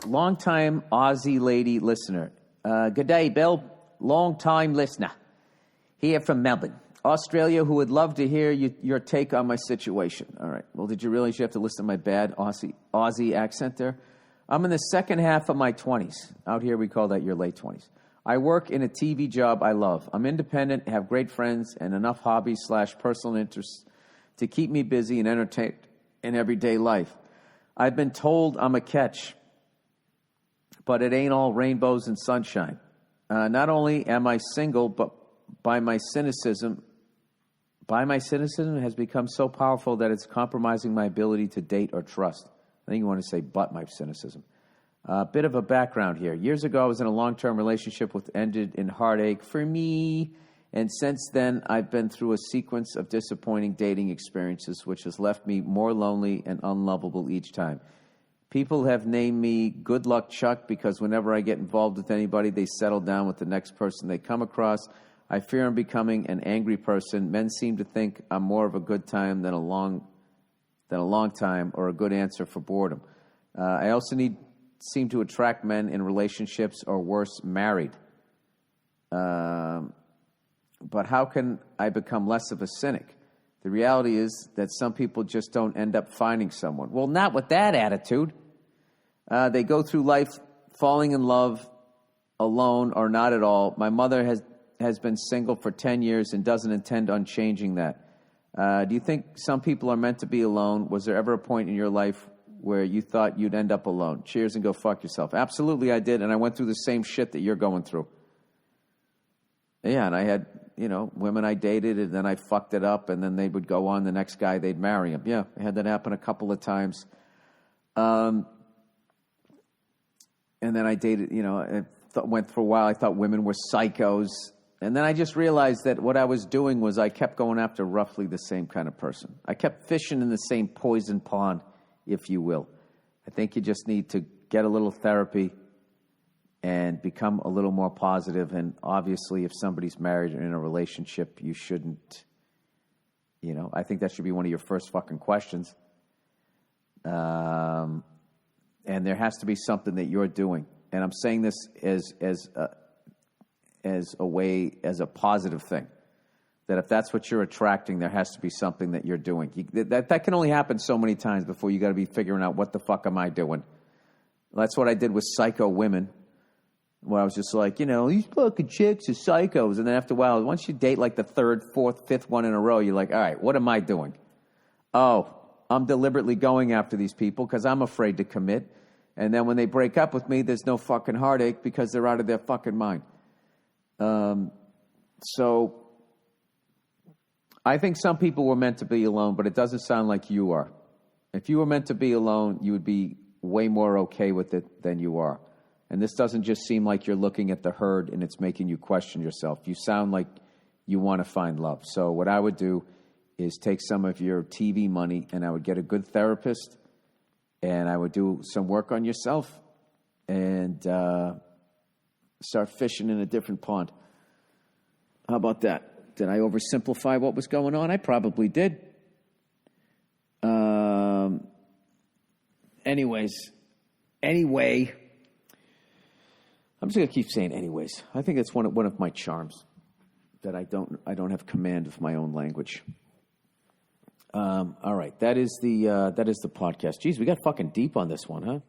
Long-time Aussie lady listener. Good day, Bill. Long-time listener. Here from Melbourne, Australia, who would love to hear your take on my situation. All right. Well, did you realize you have to listen to my bad Aussie accent there? I'm in the second half of my 20s. Out here, we call that your late 20s. I work in a TV job I love. I'm independent, have great friends, and enough hobbies/personal interests to keep me busy and entertained in everyday life. I've been told I'm a catch, but it ain't all rainbows and sunshine. Not only am I single, but my cynicism has become so powerful that it's compromising my ability to date or trust. I think you want to say but my cynicism. A bit of a background here. Years ago, I was in a long-term relationship which ended in heartache for me. And since then, I've been through a sequence of disappointing dating experiences, which has left me more lonely and unlovable each time. People have named me Good Luck Chuck because whenever I get involved with anybody, they settle down with the next person they come across. I fear I'm becoming an angry person. Men seem to think I'm more of a good time than a long time or a good answer for boredom. I also seem to attract men in relationships or worse, married. But how can I become less of a cynic? The reality is that some people just don't end up finding someone. Well, not with that attitude. They go through life falling in love alone or not at all. My mother has been single for 10 years and doesn't intend on changing that. Do you think some people are meant to be alone? Was there ever a point in your life where you thought you'd end up alone? Cheers and go fuck yourself. Absolutely I did, and I went through the same shit that you're going through. Yeah, and I had, women I dated, and then I fucked it up, and then they would go on the next guy, they'd marry him. Yeah, I had that happen a couple of times. And then I dated, went for a while, I thought women were psychos. And then I just realized that what I was doing was I kept going after roughly the same kind of person. I kept fishing in the same poison pond, if you will. I think you just need to get a little therapy and become a little more positive. And obviously, if somebody's married or in a relationship, you shouldn't, I think that should be one of your first fucking questions. And there has to be something that you're doing. And I'm saying this as a positive thing. That if that's what you're attracting, there has to be something that you're doing. That can only happen so many times before you got to be figuring out what the fuck am I doing. That's what I did with psycho women. Where I was just like, these fucking chicks are psychos. And then after a while, once you date like the third, fourth, fifth one in a row, you're like, all right, what am I doing? Oh, I'm deliberately going after these people because I'm afraid to commit. And then when they break up with me, there's no fucking heartache because they're out of their fucking mind. So I think some people were meant to be alone, but it doesn't sound like you are. If you were meant to be alone, you would be way more okay with it than you are. And this doesn't just seem like you're looking at the herd and it's making you question yourself. You sound like you want to find love. So what I would do is take some of your TV money and I would get a good therapist and I would do some work on yourself and start fishing in a different pond. How about that? Did I oversimplify what was going on? I probably did. Anyway, I'm just going to keep saying anyways. I think that's one of my charms, that I don't have command of my own language. All right, that is the podcast. Jeez, we got fucking deep on this one, huh?